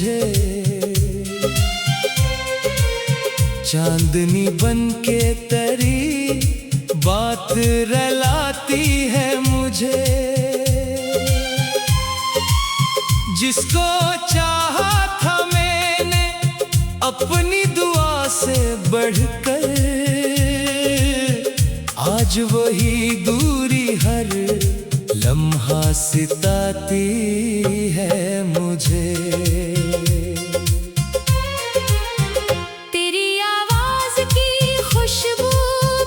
मुझे। चांदनी बनके तेरी बात रलाती है मुझे। जिसको चाहा था मैंने अपनी दुआ से बढ़कर, आज वही दूरी हर लम्हा सताती है मुझे। तेरी आवाज की खुशबू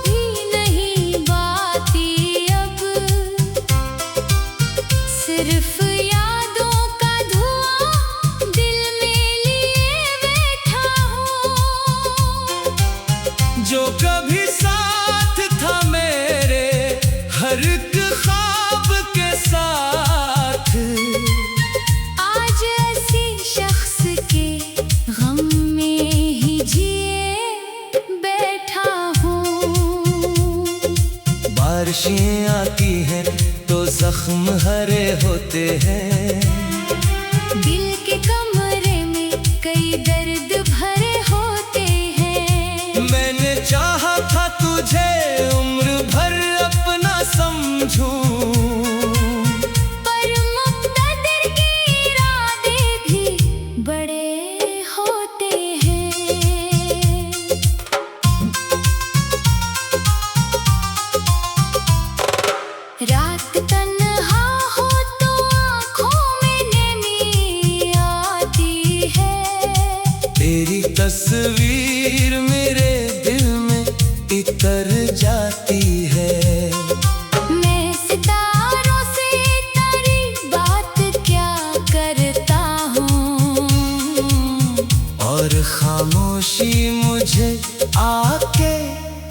भी नहीं बाती अब, सिर्फ यादों का धुआं दिल में लिए बैठा हूँ। जो कभी साथ था मेरे हर एक ख्वाब के साथ, आज ऐसी शख्स के गम में ही जिए बैठा हूँ। बारिशें आती हैं तो जख्म हरे होते हैं। दिल के कमरे में कई दर्द भरे होते हैं। मैंने चाहा था तुझे उम्र भर अपना समझूं, पर मुक़द्दर के इरादे भी बड़े होते हैं। रात तन्हा हो तो आँखों में नैनी आती है। तेरी तस्वीर मेरे दिल में इतर जाती है। मैं सितारों से तेरी बात क्या करता हूँ, और खामोशी मुझे आके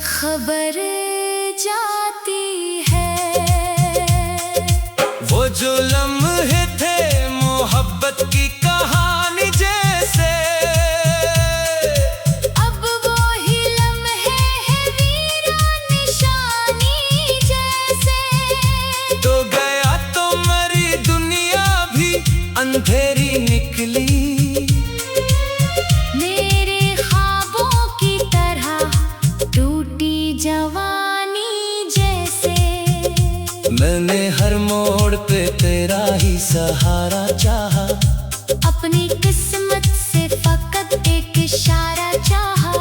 खबर जाती है। वो जो लम्हे थे मोहब्बत की कहानी जैसे, अब वो ही लम्हे हैं वीरान निशानी जैसे। तो गया तो मरी दुनिया भी अंधेरी निकली। मेरे ख्वाबों की तरह टूटी जवानी जैसे। मैंने हर मोड़ पे तेरा ही सहारा चाहा, अपनी किस्मत से फकत एक इशारा चाहा।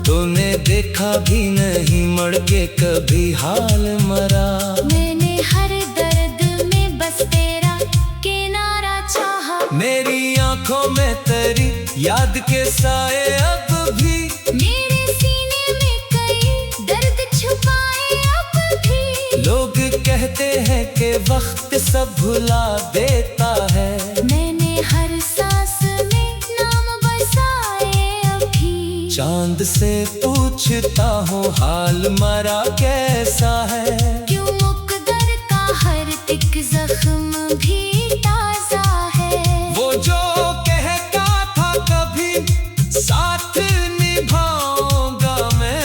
तूने देखा भी नहीं मड़ के कभी हाल मरा। मैंने हर दर्द में बस तेरा किनारा चाहा। मेरी आंखों में तेरी याद के साए अब भी, मेरे सीने में कई दर्द छुपाए अब भी। लोग कहते हैं कि वक्त सब भुला देता है। मैंने हर सांस में नाम बसाए अभी। चांद से पूछता हूँ हाल मरा कैसा है। क्यों मुक़द्दर का हर एक जख्म भी ताज़ा है। वो जो कहता था कभी साथ निभाऊंगा मैं,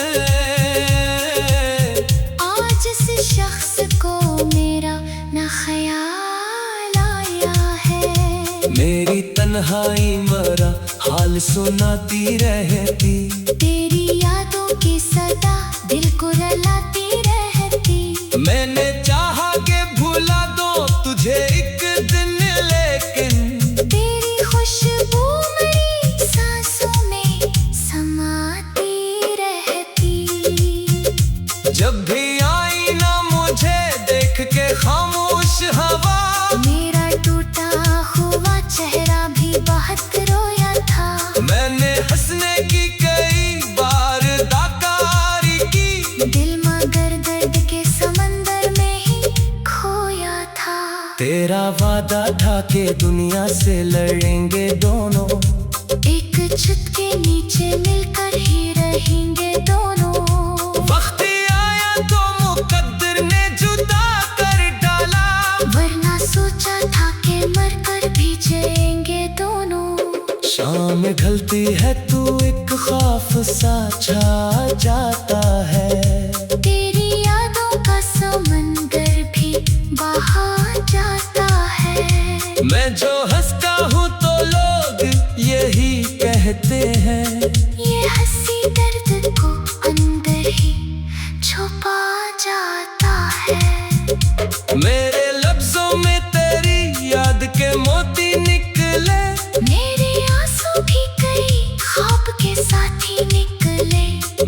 आज इस शख्स को मेरा न ख्याल आया है। मेरी तन्हाई मरा हाल सुनाती रहती। तेरी यादों की सदा दिल को रलाती रहती। मैंने चाहा कि भुला दो तुझे एक दिन, लेकिन तेरी खुशबू मेरी सांसों में समाती रहती। जब भी आई ना मुझे देख के खामोश हवा, मेरा टूटा हुआ चेहरा भी बहुत रोया था। मैंने हंसने की कई बार दाकारी की, दिल मगर दर्द के समंदर में ही खोया था। तेरा वादा था कि दुनिया से लड़ेंगे दोनों, एक छत के नीचे मिलकर ही रहेंगे दोनों। वक्त आया तो मुकद्दर ने जुदा कर डाला, वरना सोचा था कि मरकर भी जिएंगे दोनों। शाम ढलती है तू एक खौफ सा छा जाता है। तेरी यादों का समंदर भी बहा जाता है। मैं जो हंसता हूँ तो लोग रहते हैं। ये हंसी दर्द को अंदर ही छुपा जाता है। मेरे लफ्जों में तेरी याद के मोती निकले, मेरे आंसू भी कई ख्वाब के साथ ही निकले।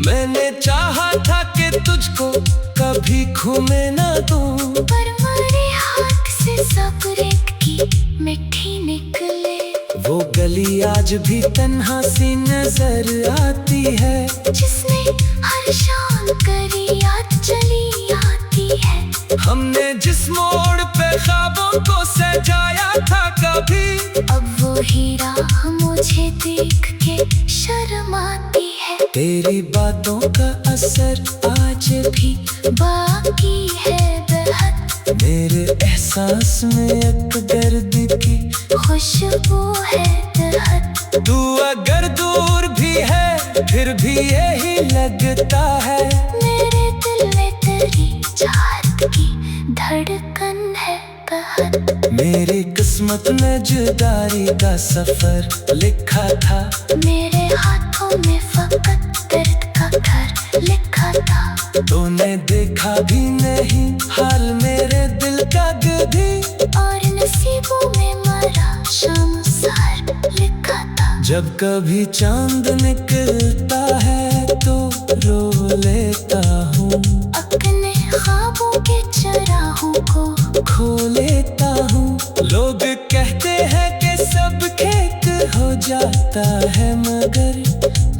मैंने चाहा था कि तुझको कभी खोने ना दूं, पर मेरे हाथ से सब रेत की मिट्टी निकले। वो गली आज भी तन्हा सी नजर आती है, जिसने हर शाम करी याद चली आती है। हमने जिस मोड़ पे ख्वाबों को सजाया था कभी, अब वो हीरा मुझे देख के शर्म आती है। तेरी बातों का असर आज भी बाकी है बेहद, मेरे एहसास में एक दर्द की खुशबू है बेहद। तू अगर दूर भी है फिर भी यही लगता है, मेरे दिल में तेरी चाहत की धड़कन है बेहद। मेरी किस्मत में जुदाई का सफर लिखा था, मेरे हाथों में फकत दर्द का घर लिखा था। तूने देखा भी नहीं हाल मेरे दिल का गधी, और नसीबों में मरा शमसार लिखा था। जब कभी चांद निकलता है तो रो लेता हूँ, अपने ख्वाबों के चराहों को खो लेता हूँ। लोग कहते हैं कि सब खेत हो जाता है, मगर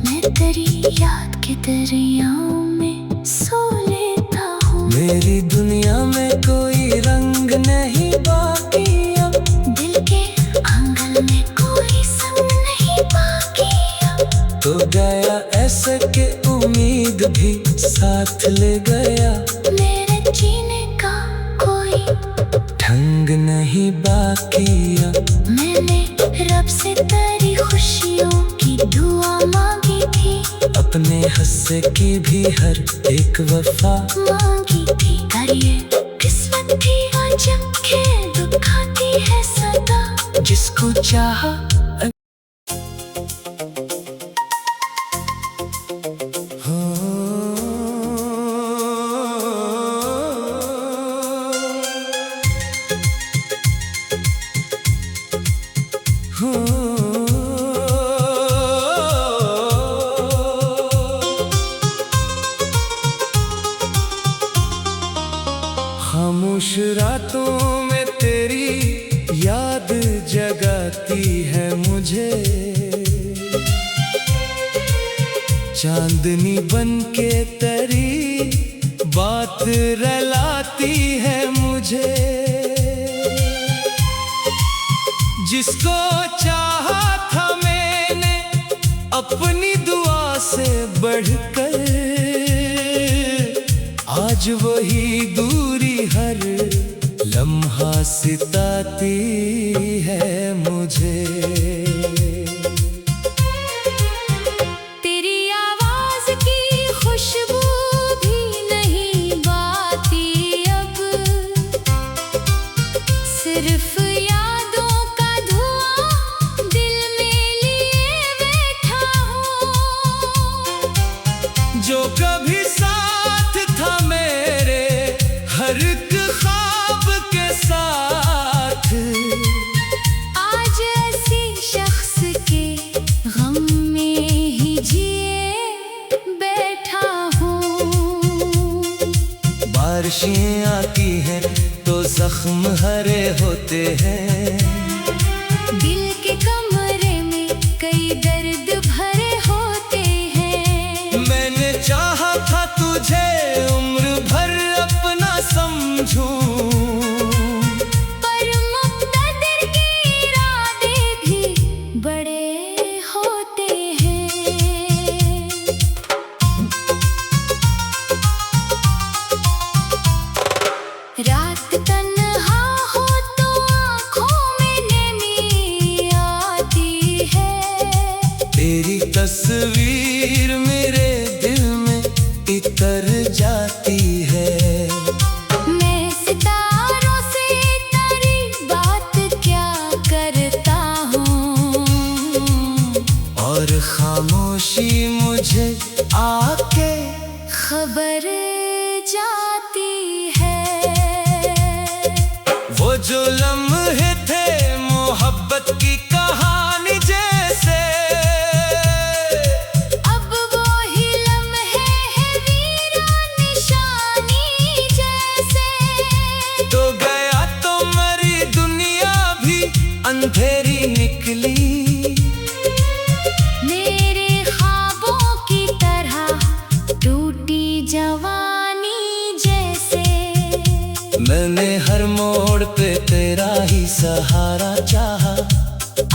मैं तेरी याद के दरियाओं में सो लेता हूँ। मेरी दुनिया में कोई रंग नहीं बाकी अब, दिल के आंगन में कोई संग नहीं बाकी अब। तो गया ऐसा कि उम्मीद भी साथ ले गया, मेरे जीने का कोई ढंग नहीं बाकी अब। मैंने रब से तेरी खुशियों की दुआ मांगी थी, अपने हिस्से की भी हर एक वफा मांगी थी। पर ये किस्मत थी अजब के दुखाती है सदा, जिसको चाहा खामोश रातों में तेरी याद जगाती है मुझे, चांदनी बन के तेरी बात रलाती है मुझे। जिसको चाहा था मैंने अपनी दुआ से बढ़कर, आज वही दूरी हर लम्हा सिताती है मुझे। तेरी आवाज की खुशबू भी नहीं बाती अब, सिर्फ यादों का धुआं दिल में लिए बैठा हूँ। जो कभी साथ था मेरे हर एक ख्वाब के साथ, आज ऐसी शख्स के गम में ही जिए बैठा हूँ। बारिशें आती हैं तो जख्म हरे होते हैं, दिल के कमरे में कई दर्द भरे होते हैं। मैंने चाहा था तुझे उम्र भर अपना समझूं, पर मुक़द्दर के इरादे भी बड़े होते हैं। रात तन्हा हो तो आँखों में नमी आती है, तेरी तस्वीर मेरे दिल में इतर जाती है। मैं सितारों से तेरी बात क्या करता हूँ, और और खामोशी मुझे आके खबर जाती है। वो जो लम्हे थे मोहब्बत की कहानी जैसे, अब वो ही लम्हे हैं वीरान निशानी जैसे। तो गया तो मरी दुनिया भी अंधेरी निकली, मेरे ख्वाबों की तरह टूटी जवानी जैसे। मैंने हर मोड़ पे तेरा ही सहारा चाहा,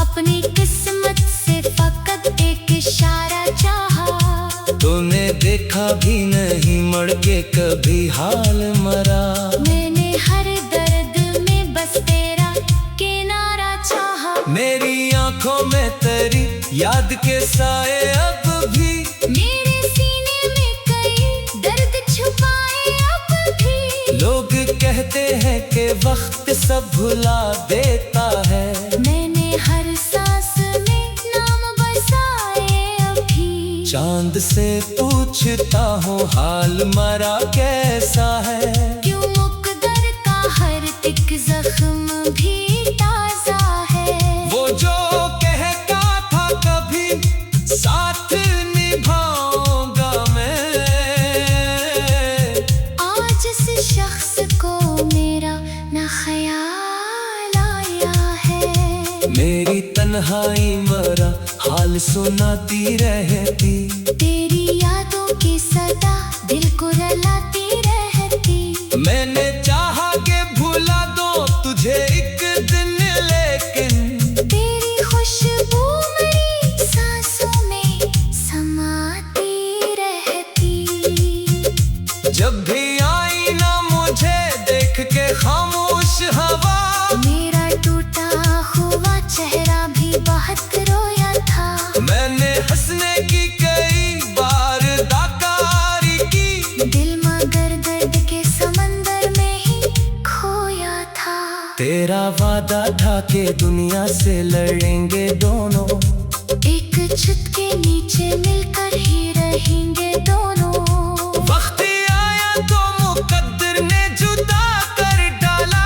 अपनी किस्मत से फकत एक इशारा चाहा। तूने देखा भी नहीं मड़ के कभी हाल मरा। मैंने हर दर्द में बस तेरा किनारा चाहा। मेरी आंखों में तेरी याद के साए अब भी, मेरे सीने में कई दर्द छुपाए अब भी। लोग कहते हैं कि वक्त सब भुला देता है, मैंने हर सांस में नाम बसाए अभी। चांद से पूछता हूँ हाल मरा कैसा है। क्यों मुकद्दर का हर एक जख्म भी ताजा है। वो जो कहता था कभी साथ निभाऊंगा मैं, आज इस शख्स को मेरा न ख्याल आया है। मेरी तन्हाई मरा हाल सुनाती रहती, तेरी यादों की सदा दिल को रुलाती रहती। मैंने चाहा कि भुला दो तुझे एक दिन, लेकिन तेरी खुशबू मेरी सांसों में समाती रहती। जब भी आई ना मुझे देख के खामोश हवा, मेरा टूटा हुआ चेहरा भी बहुत रोया था। मैंने हंसने की कई बार दाकारी की, दिल मगर दर्द के समंदर में ही खोया था। तेरा वादा था कि दुनिया से लड़ेंगे दोनों, एक छत के नीचे मिलकर ही रहेंगे दोनों। वक्त आया तो मुकद्दर ने जुदा कर डाला,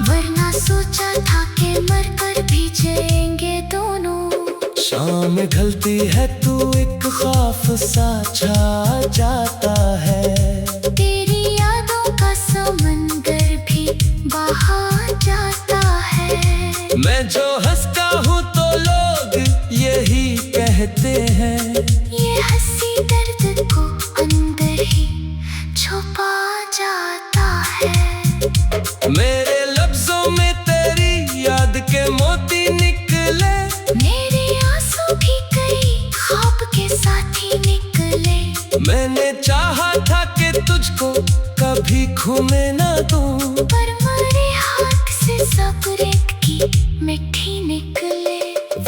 वरना सोचा था कि मरकर भी जिएंगे दोनों। शाम ढलती है तू एक खौफ सा छा जाता है, तेरी यादों का समंदर भी बहा जाता है। मैं जो हंसता हूँ तो लोग यही कहते हैं, ये हंसी दर्द को अंदर ही छुपा जाता है। मेरे लफ्जों में तेरी याद के मोती निकले, मेरे आंसू भी कई ख्वाब के साथ ही निकले। मैंने चाहा था कि तुझको कभी घूमे ना दूं, पर मेरे हाथ से सब्र की मिट्टी निकले।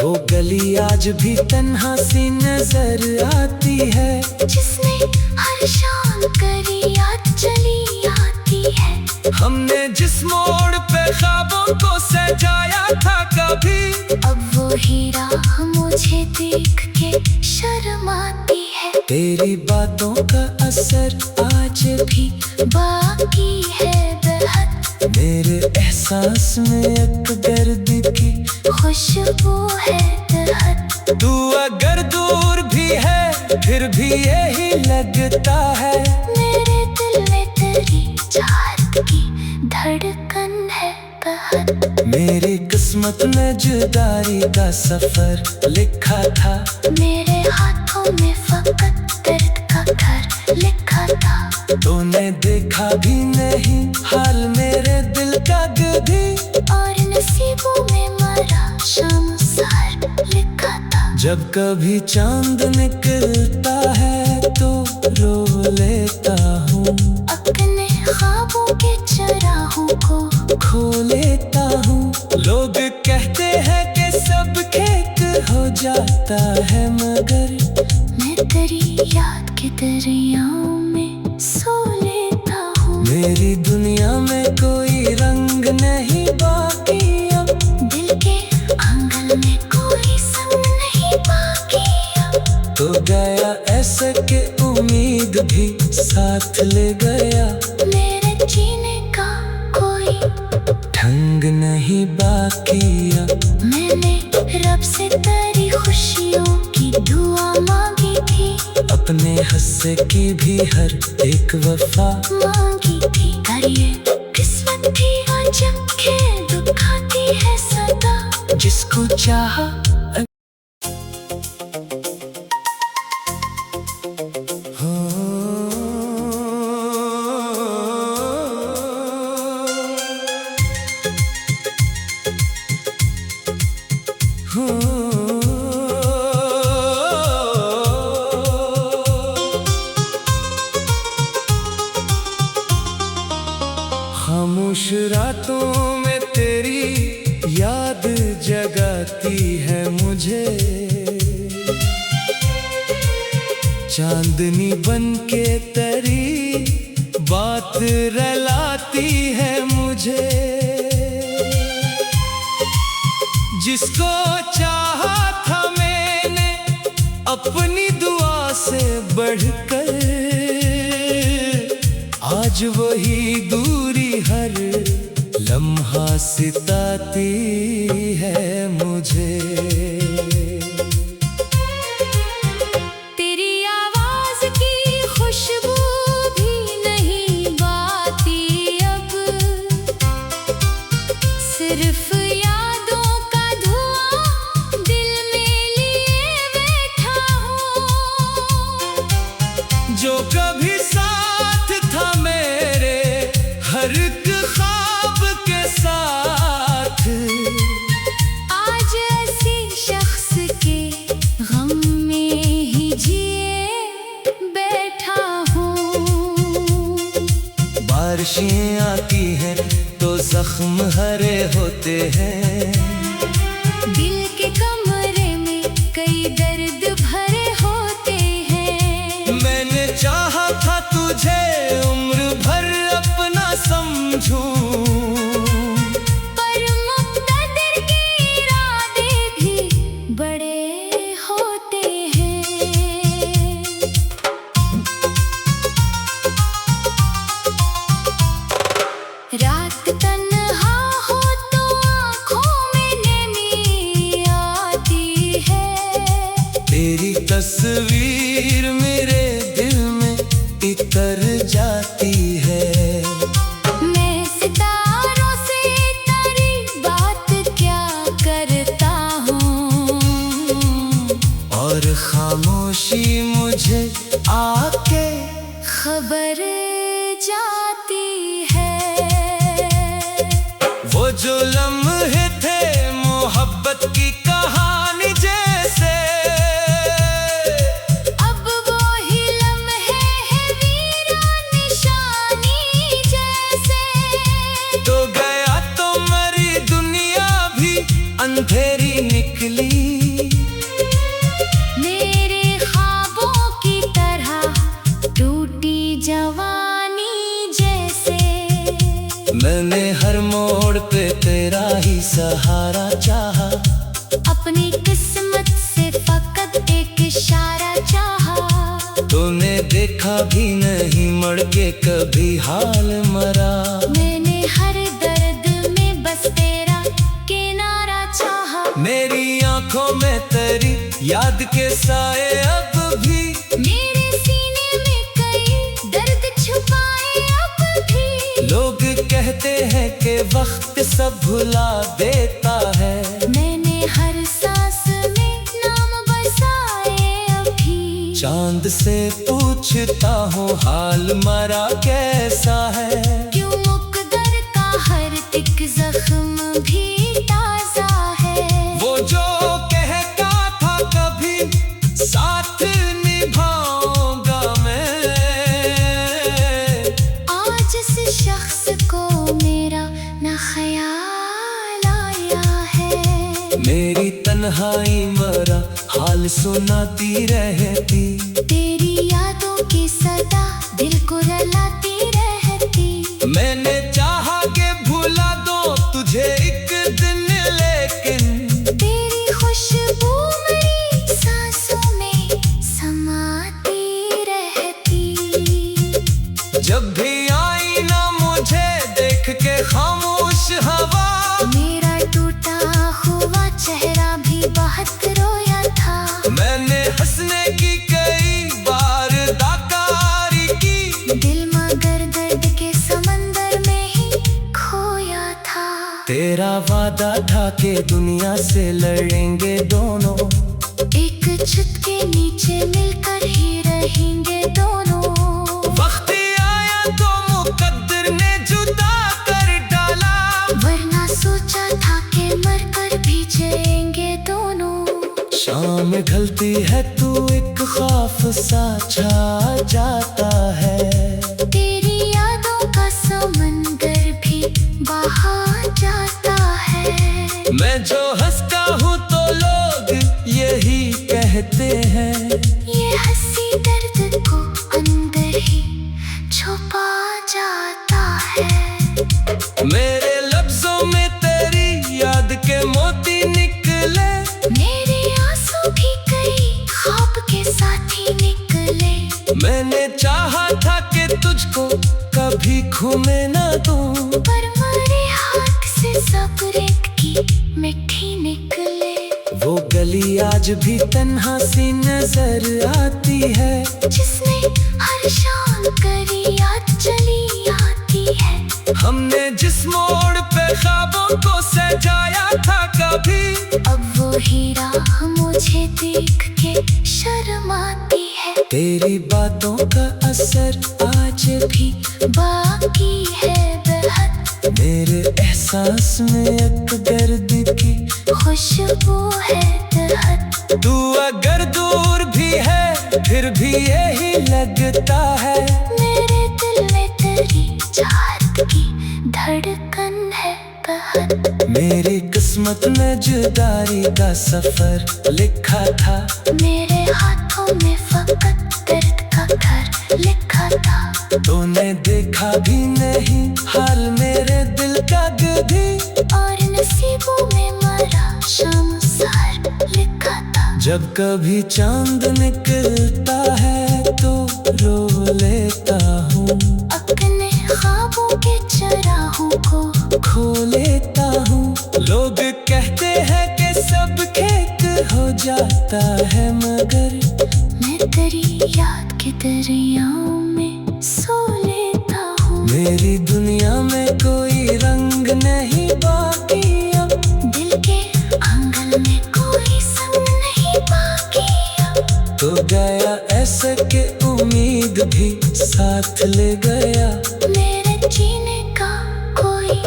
वो गली आज भी तन्हा सी नजर आती है, जिसने हर शाम करी याद चली आती है। हमने जिस मोड़ पे ख्वाबों को सजाया था कभी, अब वो हीरा मुझे देख के शर्म आती है। तेरी बातों का असर आज भी बाकी है बेहद, मेरे एहसास में एक दर्द की खुशबू है बेहद। तू अगर दूर भी है फिर भी यही लगता है, मेरे दिल में तेरी चाहत की धड़कन है बेहद। मेरी किस्मत में जुदाई का सफर लिखा था, मेरे हाथों में फकत दर्द का घर लिखा था। तूने देखा भी नहीं हाल मेरे दिल का कभी, और नसीबों में मरा शाम सार लिखा था। जब कभी चांद निकलता है तो रो लेता हूँ, अपने ख्वाबों के चराहों को खो लेता हूँ। लोग कहते हैं कि सब खेत हो जाता है, मगर मैं तेरी याद के दरियाओं में सो लेता हूँ। मेरी दुनिया में कोई रंग नहीं बाकी अब, दिल के आंगन में कोई संग नहीं बाकी अब। तो गया ऐसा कि उम्मीद भी साथ ले गया। मेरे जीने का कोई ढंग नहीं बाकी अब। मैंने रब से तेरी खुशियों की दुआ मांगी थी, अपने हिस्से की भी हर एक वफा मांगी थी। कर ये किस्मत थी अजब के दुखाती है सदा, जिसको चाहा खामोश रातों में तेरी याद जगाती है मुझे, चांदनी बन के तेरी बात रुलाती है मुझे। जिसको चाहा था मैंने अपनी दुआ से बढ़कर, आज वही दूरी हर लम्हा सताती है मुझे। तेरी आवाज की खुशबू भी नहीं बाती अब, सिर्फ यादों का धुआं दिल में लिए बैठा हूँ। जो कभी साथ था मेरे हर एक ख्वाब के साथ, आज ऐसी शख्स के गम में ही जिए बैठा हूँ। बारिशें आती हैं तो जख्म हरे होते हैं, दिल के कमरे में कई दर्द भरे होते हैं। मैंने चाहा था तुझे उम्र भर अपना समझूं, पर मुक़द्दर के इरादे भी बड़े होते हैं। रात तन्हा हो तो आँखों में नमी आती है, तेरी तस्वीर मेरे दिल में इतर जाती है। मैं सितारों से तेरी बात क्या करता हूँ, और खामोशी मुझे आके खबर जाती है। वो जो लम्हे थे मोहब्बत की कहानी जैसे, अब वो ही लम्हे हैं वीरान निशानी जैसे। तो गया तो मरी दुनिया भी अंधेरी निकली, मेरे ख्वाबों की तरह टूटी जवानी जैसे। मैंने हर मोड़ पे तेरा ही सहारा चाहा, अपनी किस्मत से फकत एक इशारा चाहा, तूने देखा भी नहीं मड़ के कभी हाल मरा। मैंने हर दर्द में बस तेरा किनारा चाहा। मेरी आंखों में तेरी याद के साए अब भी, मेरे सीने में कई दर्द छुपाए अब भी। लोग कहते हैं कि वक्त सब भुला देता है, मैंने हर सांस में नाम बसाए अभी। चांद से पूछता हूँ हाल मरा कैसा है। क्यों मुक़द्दर का हर एक जख्म भी ताज़ा है। वो जो कहता था कभी साथ निभाऊंगा मैं, आज इस शख्स को मेरा न ख्याल आया है। मेरी तन्हाई मरा हाल सुनाती रहती, तेरी यादों की सदा दिल को रुलाती रहती। मैंने चाहा कि भुला दो तुझे एक दिन, लेकिन तेरी खुशबू मेरी सांसों में था कि दुनिया से लड़ेंगे दोनों, एक छत के नीचे मिलकर ही रहेंगे दोनों। वक्त आया तो मुकद्दर ने जुदा कर डाला, वरना सोचा था कि मरकर भी जिएंगे दोनों। शाम ढलती है तू एक खौफ सा छा जाता है, तेरी यादों का समंदर भी बहा जाता है। मैं जो हंसता हूँ तो लोग यही कहते हैं, ये हंसी दर्द को अंदर ही छुपा जाता है। मेरे लफ्जों में तेरी याद के मोती निकले, मेरे आंसू भी कई ख्वाब के साथ ही निकले। मैंने चाहा था कि तुझको कभी खोने ना दूं, पर मेरे हाथ से सब रेत की मिट्टी निकले। वो गली आज भी तन्हा सी नजर आती है, जिसने हर शाम करी याद चली आती है। हमने जिस मोड़ पे ख्वाबों को सजाया था कभी, अब वो हीरा मुझे देख के शर्म आती है। तेरी बातों का असर आज भी बाकी है बेहद, मेरे एहसास में एक दर्द की खुशबू है बेहद। तू अगर दूर भी है फिर भी यही लगता है, मेरे दिल में तेरी चाहत की धड़कन है बेहद। मेरी किस्मत में जुदाई का सफर लिखा था, मेरे हाथों में फकत दर्द का घर लिखा था। तूने देखा भी नहीं हाल मेरे दिल का गधी, और नसीबों में मरा शमसार लिखा था। जब कभी चांद निकलता है तो रो लेता हूँ, अपने ख्वाबों के चराहों को खो लेता हूँ। लोग कहते हैं कि सब खेत हो जाता है, मगर मैं तेरी याद के दरियाओं में सो लेता हूँ। मेरी दुनिया में कोई रंग नहीं बाकी अब, दिल के आंगन में कोई संग नहीं बाकी अब। तो गया ऐसा कि उम्मीद भी साथ ले गया, मेरे जीने का कोई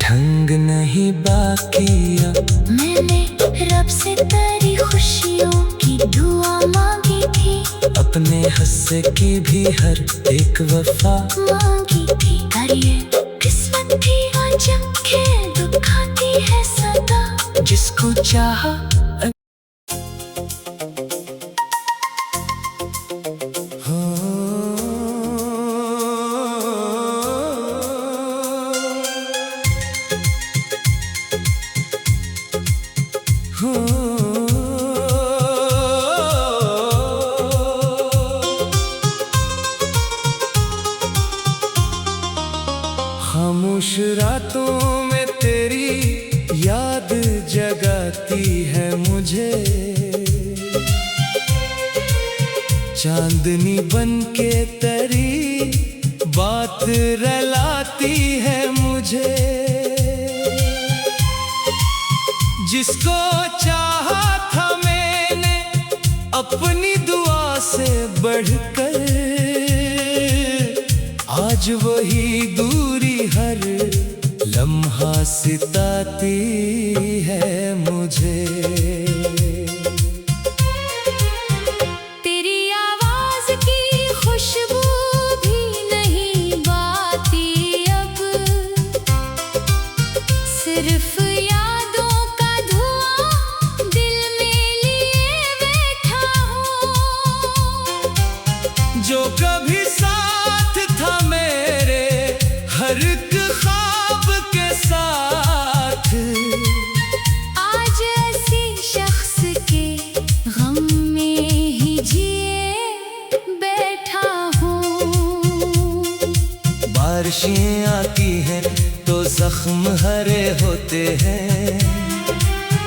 ढंग नहीं बाकी अब। मैंने रब से तेरी खुशियों की दुआ मांगी थी, अपने हिस्से की भी हर एक वफा मांगी थी। पर ये किस्मत थी अजब के दुखाती है सदा, जिसको चाहा खामोश रातों में तेरी याद जगाती है मुझे, चांदनी बन के तेरी बात रलाती है मुझे। जिसको चाहा था मैंने अपनी दुआ से बढ़कर, आज वही दूरी हर लम्हा सिताती है मुझे। तेरी आवाज की खुशबू भी नहीं बाती अब, सिर्फ यादों का धुआं दिल में लिए बैठा हूँ। जो कभी साथ था मेरे हर एक ख्वाब के साथ, आज ऐसी शख्स के गम में ही जिए बैठा हूँ। बारिशें आती हैं तो जख्म हरे होते हैं,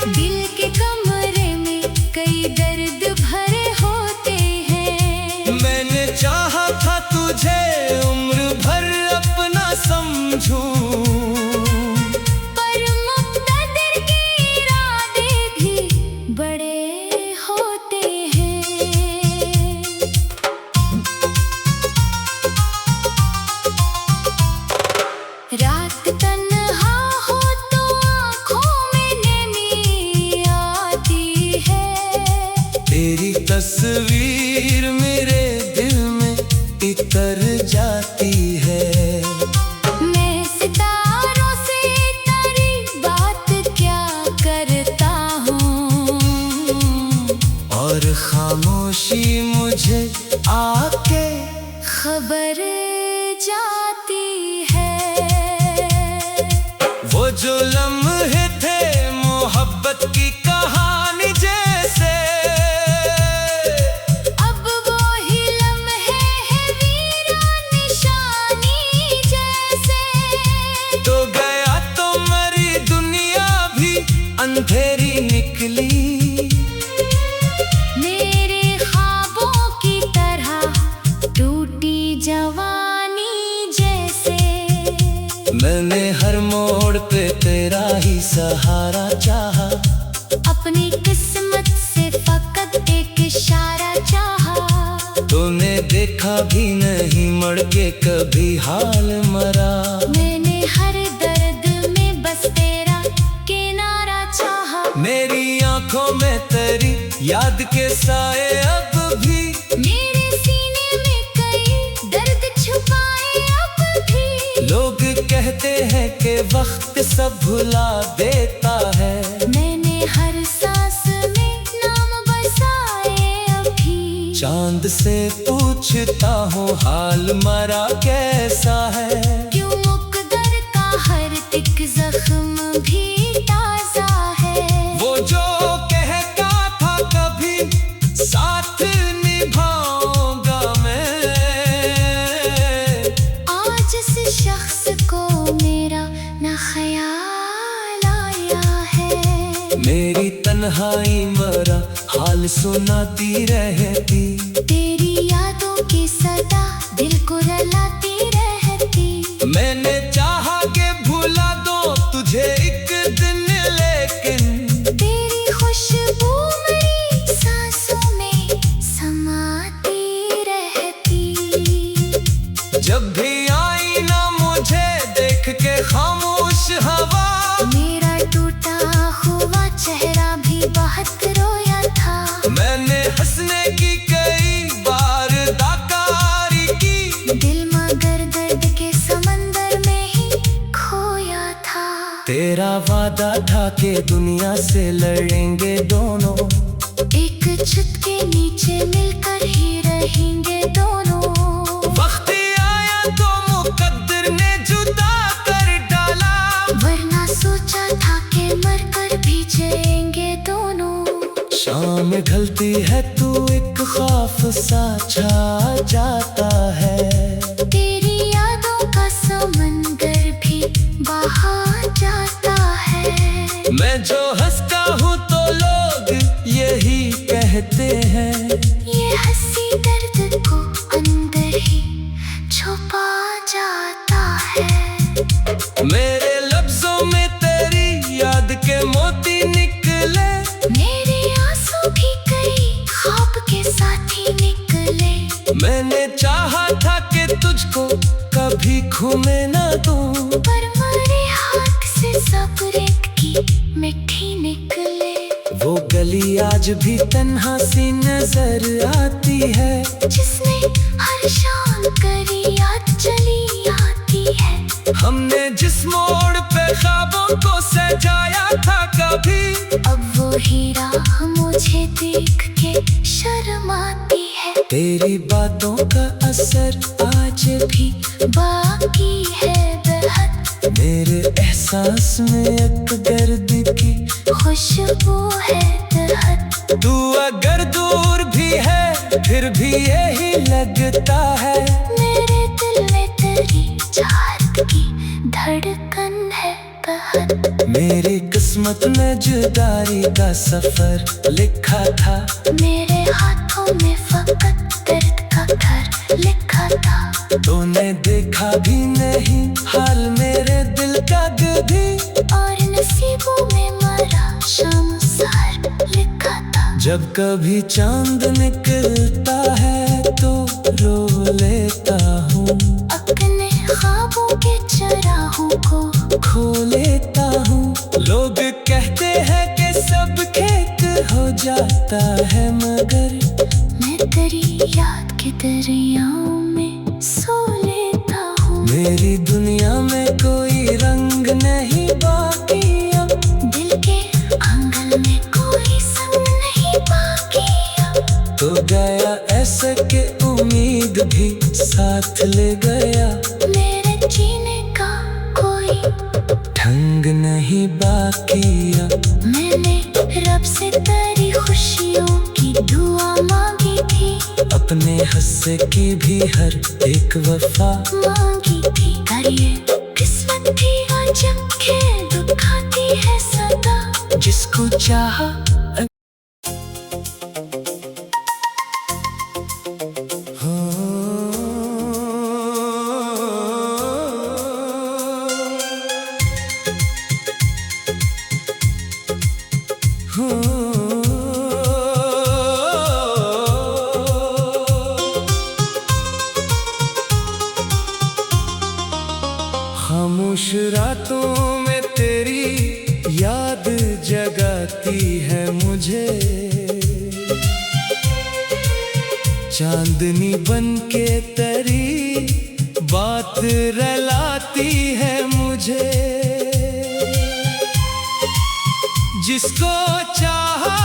दिल के कमरे में कई दर्द भरे होते हैं। मैंने चाहा था तुझे उम्र भर अपना समझूं, पर मुक़द्दर के तेरी तस्वीर मेरे दिल में इतर जाती है। मैं सितारों से तेरी बात क्या करता हूँ, और खामोशी मुझे आके खबर जाती है। वो जो लम्हे थे मोहब्बत की कहानी जैसे, अब वो ही लम्हे हैं वीरान निशानी जैसे। तो गया तो मरी दुनिया भी अंधेरी निकली, मेरे ख्वाबों की तरह टूटी जवानी जैसे। मैंने हर मोड़ पे तेरा ही सहारा चाहा, अपनी किस्मत से फकत एक इशारा चाहा। तूने देखा भी नहीं मड़ के कभी हाल मरा। मैंने हर दर्द में बस तेरा किनारा चाहा। मेरी आंखों में तेरी याद के साए अब भी, मेरे सीने में कई दर्द छुपाए अब भी। लोग कहते हैं कि वक्त सब भुला देता है। मैंने हर सांस में नाम बसाए अभी। चांद से पूछता हूँ हाल मरा कैसा है, क्यों मुकद्दर का हर एक जख्म भी ताजा है। वो जो कहता था कभी साथ निभाऊंगा मैं, आज इस शख्स को मेरा न ख्याल आया है। मेरी तन्हाई मरा हाल सुनाती रहती, तेरी यादों की सदा दिल को रुलाती रहती। मैंने चाहा कि भुला दो तुझे एक दिन, लेकिन तेरी खुशबू मेरी सांसों में समाती रहती। जब भी आई ना मुझे देख के खामोश हवा, मेरा टूटा हुआ चेहरा भी बहुत रोया था। मैंने हंसने की कई बार दाकारी की, दिल मगर दर्द के समंदर में ही खोया था। तेरा वादा था कि दुनिया से लड़ेंगे दोनों, एक छत के नीचे मिलकर ही रहेंगे दोनों। वक्त आया तो मुकद्दर ने जुदा कर डाला, वरना सोचा था कि मरकर भी जिएंगे दोनों। शाम ढलती है तू एक खौफ सा छा जाता है, तेरी यादों का समंदर भी बहा जाता है। मैं जो हंसता हूँ तो लोग यही कहते हैं, ये हंसी दर्द को अंदर ही छुपा जाता है। मेरे लफ्जों में तेरी याद के मोती निकले, मेरे आंसू भी कई ख्वाब के साथी निकले। मैंने चाहा था कि तुझको कभी खोने ना दूं, पर मेरे हाथ से सब्र की मिट्टी निकले। वो गली आज भी तन्हा सी नजर आती है, जिसने हर शाम करी याद चली आती है। हमने जिस मोड़ पे ख्वाबों को सजाया था कभी, अब वो हीरा मुझे देख के शर्म आती है। तेरी बातों का असर आज भी बाकी है बेहद, मेरे एहसास में एक दर्द की खुशबू है दहत। तू अगर दूर भी है फिर भी यही लगता है, मेरे दिल में तेरी चाहत की धड़कन है बहुत। मेरी किस्मत में जुदाई का सफर लिखा था, मेरे हाथों में फकत दर्द का घर लिखा था। तूने देखा भी नहीं हाल मेरे दिल का कभी, और नसीबों में मरा शमसार लिखा था। जब कभी चांद निकलता है तो रो लेता हूँ, अपने ख्वाबों के चराहों को खो लेता हूँ। लोग कहते हैं कि सब खेत हो जाता जाता है मगर मैं तेरी याद के दरियाओं में सो लेता हूँ। मेरी दुनिया में कोई रंग नहीं बाकी अब, दिल के आंगन में कोई संग नहीं बाकी अब। तो गया ऐसा कि उम्मीद भी साथ ले गया। मेरे जीने का कोई ढंग नहीं बाकी अब। मैंने रब से तेरी खुशियों की दुआ मांगी थी, अपने हिस्से की भी हर एक वफा मांगी थी। पर ये किस्मत थी अजब के दुखाती है सदा। जिसको चाहा खामोश रातों में तेरी याद जगाती है मुझे। चांदनी बनके तेरी बात रलाती है मुझे। जिसको चाहा